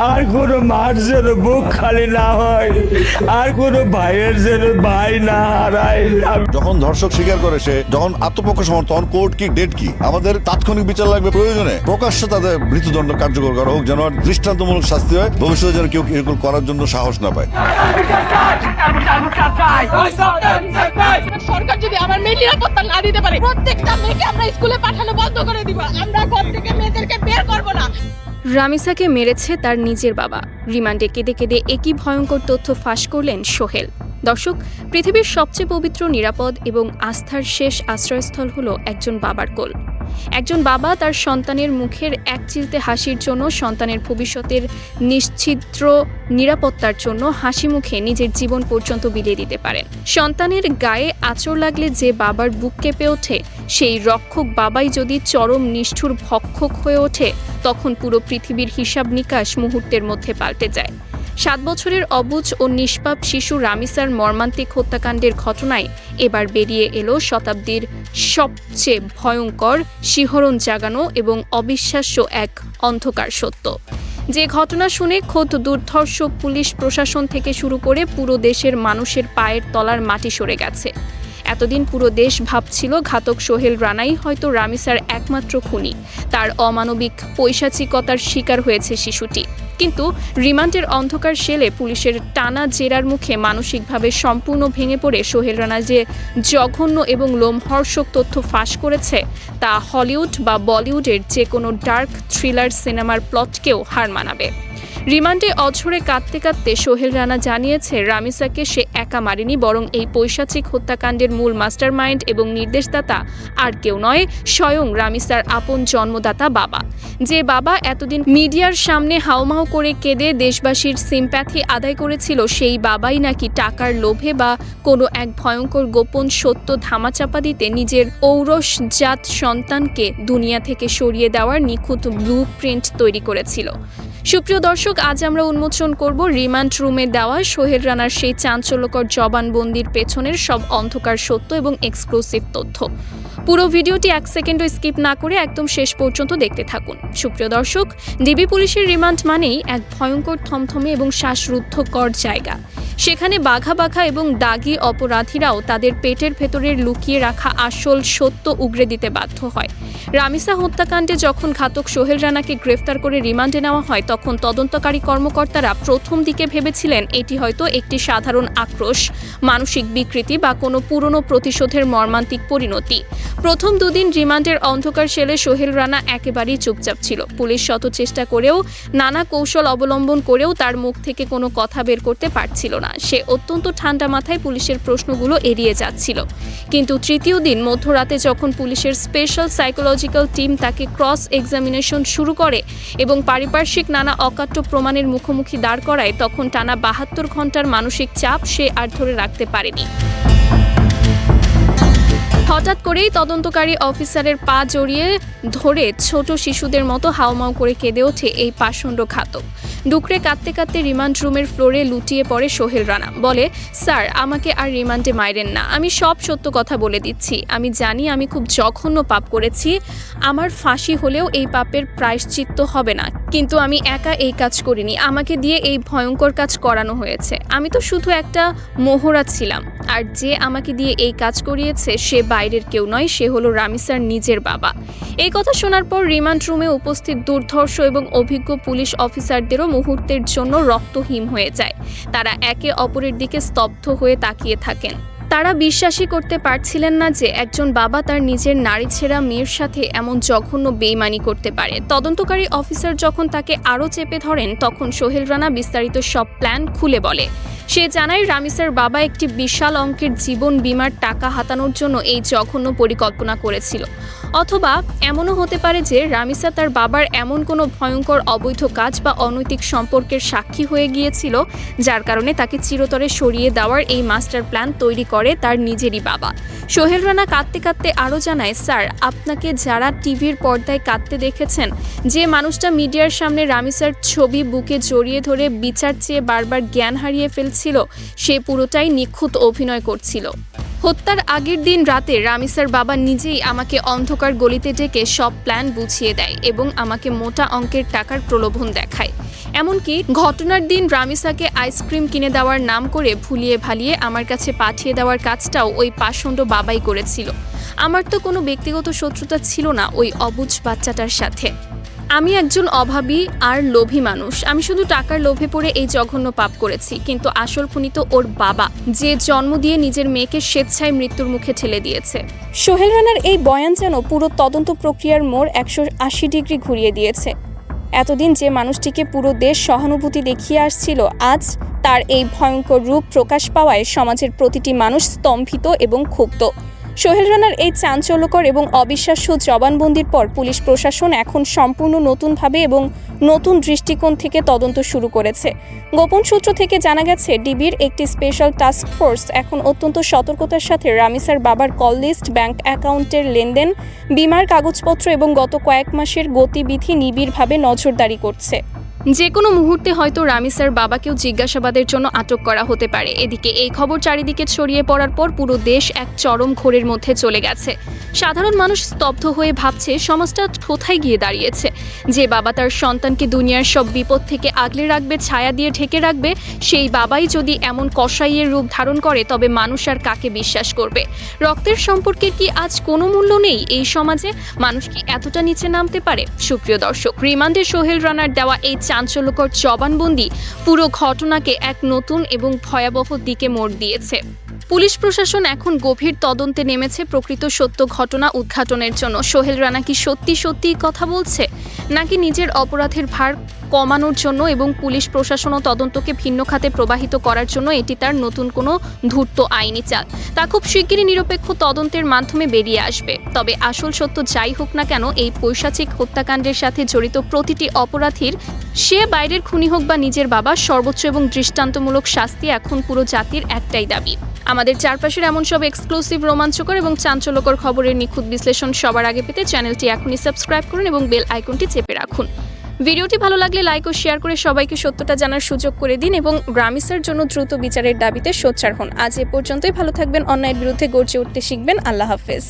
আর কোনো মার যেন বুক খালি না হয়, আর কোনো ভাইয়ের যেন ভাই না হারায়। যখন ধর্ষক স্বীকার করে সে, যখন আত্মপক্ষ সমর্থন, কোর্ট কি ডেট কি, আমাদের তাৎক্ষণিক বিচার লাগবে, প্রয়োজনে প্রকাশ্যে তাদের মৃত্যুদণ্ড কার্যকর করা হোক, যেন আর দৃষ্টান্তমূলক শাস্তি হয়, ভবিষ্যতে যেন কেউ এরকম করার জন্য সাহস না পায়। সরকার যদি আমার মেয়ের নিরাপত্তা না দিতে পারে, প্রত্যেকটা মেয়েকে আমরা স্কুলে পাঠানো বন্ধ করে দিব। আমরা ঘর থেকে মেয়েদেরকে বের করব না। রামিসাকে মেরেছে তার নিজের বাবা। রিমান্ডে কেঁদে কেঁদে একই ভয়ঙ্কর তথ্য ফাঁস করলেন সোহেল। দর্শক, পৃথিবীর সবচেয়ে পবিত্র, নিরাপদ এবং আস্থার শেষ আশ্রয়স্থল হলো একজন বাবার কোল। একজন বাবা তার সন্তানের মুখের একচিলতে হাসির জন্য, সন্তানের ভবিষ্যতের নিশ্ছিদ্র নিরাপত্তার জন্য হাসি মুখে নিজের জীবন পর্যন্ত বিলিয়ে দিতে পারেন। সন্তানের গায়ে আঁচড় লাগলে যে বাবার বুক কেঁপে ওঠে, সেই রক্ষক বাবাই যদি চরম নিষ্ঠুর ভক্ষক হয়ে ওঠে, তখন পুরো পৃথিবীর হিসাব নিকাশ মুহূর্তের মধ্যে পাল্টে যায়। 7 বছরের অবুঝ ও নিষ্পাপ শিশু রামিসার মর্মান্তিক হত্যাকাণ্ডের ঘটনায় এবার বেরিয়ে এলো শতাব্দীর সবচেয়ে ভয়ঙ্কর, শিহরণ জাগানো এবং অবিশ্বাস্য এক অন্ধকার সত্য। যে ঘটনা শুনে খোদ দুর্ধর্ষ পুলিশ প্রশাসন থেকে শুরু করে পুরো দেশের মানুষের পায়ের তলার মাটি সরে গেছে। এতদিন পুরো দেশ ভাবছিল ঘাতক সোহেল রানাই হয়তো রামিসার একমাত্র খুনি। তার অমানবিক পৈশাচিকতার শিকার হয়েছে শিশুটি। কিন্তু রিমান্ডের অন্ধকার শেলে পুলিশের টানা জেরার মুখে মানসিকভাবে সম্পূর্ণ ভেঙে পড়ে সোহেল রানা যে জঘন্য এবং লোমহর্ষক তথ্য ফাঁস করেছে, তা হলিউড বা বলিউডের যে কোনো ডার্ক থ্রিলার সিনেমার প্লটকেও হার মানাবে। রিমান্ডে অঝরে কাঁদতে কাঁদতে সোহেল রানা জানিয়েছে, রামিসাকে সে একা মারেনি, বরং এই পৈশাচিক হত্যাকাণ্ডের মূল মাস্টারমাইন্ড এবং নির্দেশদাতা আর কেউ নয়, স্বয়ং রামিসার আপন জন্মদাতা বাবা। যে বাবা এতদিন মিডিয়ার সামনে হাউমাউ করে কেঁদে দেশবাসীর সিম্প্যাথি আদায় করেছিল, সেই বাবাই নাকি টাকার লোভে বা কোনো এক ভয়ঙ্কর গোপন সত্য ধামাচাপা দিতে নিজের ঔরসজাত সন্তানকে দুনিয়া থেকে সরিয়ে দেওয়ার নিখুঁত ব্লু প্রিন্ট তৈরি করেছিল। সুপ্রিয় দর্শক, আজ আমরা উন্মোচন করব রিমান্ড রুমে দেওয়া সোহেল রানার সেই চাঞ্চল্যকর জবানবন্দির পেছনের সব অন্ধকার সত্য এবং এক্সক্লুসিভ তথ্য। পুরো ভিডিওটি 1 সেকেন্ডও স্কিপ না করে একদম শেষ পর্যন্ত দেখতে থাকুন। সুপ্রিয় দর্শক, ডিবি পুলিশের রিমান্ড মানেই এক ভয়ঙ্কর, থমথমে এবং শ্বাসরুদ্ধকর জায়গা। সেখানে বাঘা বাঘা এবং দাগী অপরাধীরাও তাদের পেটের ভেতরের লুকিয়ে রাখা আসল সত্য উগরে দিতে বাধ্য হয়। রামিসা হত্যাকাণ্ডে যখন ঘাতক সোহেল রানাকে গ্রেফতার করে রিমান্ডে নেওয়া হয়, তখন তদন্তকারী কর্মকর্তারা প্রথম দিকে ভেবেছিলেন এটি হয়তো একটি সাধারণ আক্রোশ, মানসিক বিকৃতি বা কোনো পুরনো প্রতিশোধের মর্মান্তিক পরিণতি। প্রথম 2 দিন রিমান্ডের অন্ধকার শেলে সোহেল রানা একেবারেই চুপচাপ ছিল। পুলিশ শত চেষ্টা করেও, নানা কৌশল অবলম্বন করেও তার মুখ থেকে কোনো কথা বের করতে পারছিল না। সে অত্যন্ত ঠান্ডা মাথায় পুলিশের প্রশ্নগুলো এড়িয়ে যাচ্ছিল। কিন্তু তৃতীয় দিন মধ্যরাতে যখন পুলিশের স্পেশাল সাইকোলজিক্যাল টিম তাকে ক্রস এক্সামিনেশন শুরু করে এবং পারিপার্শ্বিক নানা অকাট্য প্রমাণের মুখোমুখি দাঁড় করায়, তখন টানা 72 ঘন্টার মানসিক চাপ সে আর ধরে রাখতে পারেনি। হঠাৎ করেই তদন্তকারী অফিসারের পা জড়িয়ে ধরে ছোট শিশুদের মতো হাউমাউ করে কেঁদে ওঠে এই পাষণ্ড ঘাতক। ডুকরে কাঁদতে কাঁদতে রিমান্ড রুমের ফ্লোরে লুটিয়ে পড়ে সোহেল রানা। বলে, স্যার, আমাকে আর রিমান্ডে মাইরেন না। আমি সব সত্য কথা বলে দিচ্ছি। আমি জানি আমি খুব জঘন্য পাপ করেছি। আমার ফাঁসি হলেও এই পাপের প্রায়শ্চিত্ত হবে না। কিন্তু আমি একা এই কাজ করিনি। আমাকে দিয়ে এই ভয়ঙ্কর কাজ করানো হয়েছে। আমি তো শুধু একটা মোহরা ছিলাম। আর যে আমাকে দিয়ে এই কাজ করিয়েছে সে বাইরের কেউ নয়, সে হলো রামিসার নিজের বাবা। এই কথা শোনার পর রিমান্ড রুমে উপস্থিত দুর্ধর্ষ এবং অভিজ্ঞ পুলিশ অফিসারদেরও মুহূর্তের জন্য রক্তহীন হয়ে যায়। তারা একে অপরের দিকে স্তব্ধ হয়ে তাকিয়ে থাকেন। তারা বিশ্বাসই করতে পারছিলেন না যে একজন বাবা তার নিজের নারীছেঁড়া মেয়ের সাথে এমন জঘন্য বেইমানি করতে পারে। তদন্তকারী অফিসার যখন তাকে আরও চেপে ধরেন, তখন সোহেল রানা বিস্তারিত সব প্ল্যান খুলে বলে। সে জানায় রামিসার বাবা একটি বিশাল অঙ্কের জীবন বীমার টাকা হাতানোর জন্য এই জঘন্য পরিকল্পনা করেছিল। অথবা এমনও হতে পারে যে রামিসা তার বাবার এমন কোনো ভয়ঙ্কর অবৈধ কাজ বা অনৈতিক সম্পর্কের সাক্ষী হয়ে গিয়েছিল, যার কারণে তাকে চিরতরে সরিয়ে দেওয়ার এই মাস্টার প্ল্যান তৈরি করে তার নিজেরই বাবা। সোহেল রানা কাঁদতে কাঁদতে আরও জানায়, স্যার, আপনাকে যারা টিভির পর্দায় কাঁদতে দেখেছেন, যে মানুষটা মিডিয়ার সামনে রামিসার ছবি বুকে জড়িয়ে ধরে বিচার চেয়ে বারবার জ্ঞান হারিয়ে ফেলছিল, সে পুরোটাই নিখুঁত অভিনয় করছিল। হত্যার আগের দিন রাতে রামিসার বাবা নিজেই আমাকে অন্ধকার গলিতে ডেকে সব প্ল্যান বুঝিয়ে দেয় এবং আমাকে মোটা অঙ্কের টাকার প্রলোভন দেখায়। এমনকি ঘটনার দিন রামিসাকে আইসক্রিম কিনে দেওয়ার নাম করে ভুলিয়ে ভালিয়ে আমার কাছে পাঠিয়ে দেওয়ার কাজটাও ওই পাষণ্ড বাবাই করেছিল। আমার তো কোনো ব্যক্তিগত শত্রুতা ছিল না ওই অবুঝ বাচ্চাটার সাথে। আমি একজন অভাবী আর লোভী মানুষ। আমি শুধু টাকার লোভে পড়ে এই জঘন্য পাপ করেছি, কিন্তু আসল খুনি তো ওর বাবা, যে জন্ম দিয়ে নিজের মেয়েকে স্বেচ্ছায় মৃত্যুর মুখে ঠেলে দিয়েছে। সোহেল রানার এই বয়ান যেন পুরো তদন্ত প্রক্রিয়ার মোড় 180 ডিগ্রি ঘুরিয়ে দিয়েছে। এতদিন যে মানুষটিকে পুরো দেশ সহানুভূতি দেখিয়ে আসছিল, আজ তার এই ভয়ঙ্কর রূপ প্রকাশ পাওয়ায় সমাজের প্রতিটি মানুষ স্তম্ভিত এবং ক্ষুব্ধ। সোহেল রানার এই চাঞ্চল্যকর এবং অবিশ্বাস্য জবানবন্দির পর পুলিশ প্রশাসন এখন সম্পূর্ণ নতুনভাবে এবং নতুন দৃষ্টিকোণ থেকে তদন্ত শুরু করেছে। গোপন সূত্র থেকে জানা গেছে, ডিবির একটি স্পেশাল টাস্ক ফোর্স এখন অত্যন্ত সতর্কতার সাথে রামিসার বাবার কল লিস্ট, ব্যাংক অ্যাকাউন্টের লেনদেন, বিমার কাগজপত্র এবং গত কয়েক মাসের গতিবিধি নিবিড়ভাবে নজরদারি করছে। যে কোনো মুহূর্তে হয়তো রামিসার বাবাকেও জিজ্ঞাসাবাদের জন্য আটক করা হতে পারে। এদিকে এই খবর চারিদিকে ছড়িয়ে পড়ার পর পুরো দেশ এক চরম ঘোরের মধ্যে চলে গেছে। সাধারণ মানুষ স্তব্ধ হয়ে ভাবছে সমাজটা কোথায় গিয়ে দাঁড়িয়েছে। যে বাবা তার সন্তানকে দুনিয়ার সব বিপদ থেকে আগলে রাখবে, ছায়া দিয়ে ঢেকে রাখবে, সেই বাবাই যদি এমন কসাইয়ের রূপ ধারণ করে, তবে মানুষ আর কাকে বিশ্বাস করবে? রক্তের সম্পর্কের কি আজ কোনো মূল্য নেই এই সমাজে? মানুষ কি এতটা নিচে নামতে পারে? সুপ্রিয় দর্শক, রিমান্ডে সোহেল রানার দেওয়া এই চাঞ্চল্যকর জবানবন্দি পুরো ঘটনাকে এক নতুন এবং ভয়াবহ দিকে মোড় দিয়েছে। পুলিশ প্রশাসন এখন গভীর তদন্তে নেমেছে প্রকৃত সত্য ঘটনা উদ্ঘাটনের জন্য। সোহেল রানা কি সত্যি কথা বলছে, নাকি নিজের অপরাধের ভার কমানোর জন্য এবং পুলিশ প্রশাসন ও তদন্তকে ভিন্ন খাতে প্রবাহিত করার জন্য এটি তার নতুন কোনো ধূর্ত আইনি চাল, তা খুব শিগগিরই নিরপেক্ষ তদন্তের মাধ্যমে বেরিয়ে আসবে। তবে আসল সত্য যাই হোক না কেন, এই পৈশাচিক হত্যাকাণ্ডের সাথে জড়িত প্রতিটি অপরাধীর, সে বাইরের খুনি হোক বা নিজের বাবা, সর্বোচ্চ এবং দৃষ্টান্তমূলক শাস্তি এখন পুরো জাতির একটাই দাবি। আমাদের চারপাশের এমন সব এক্সক্লুসিভ, রোমাঞ্চকর এবং চাঞ্চল্যকর খবরের নিখুঁত বিশ্লেষণ সবার আগে পেতে চ্যানেলটি এখনই সাবস্ক্রাইব করুন এবং বেল আইকনটি চেপে রাখুন। ভিডিওটি ভালো লাগলে লাইক ও শেয়ার করে সবাইকে সত্যটা জানার সুযোগ করে দিন এবং রামিসার জন্য দ্রুত বিচারের দাবিতে সোচ্চার হন। আজ এ পর্যন্তই। ভালো থাকবেন, অন্যায়ের বিরুদ্ধে গর্জে উঠতে শিখবেন। আল্লাহ হাফেজ।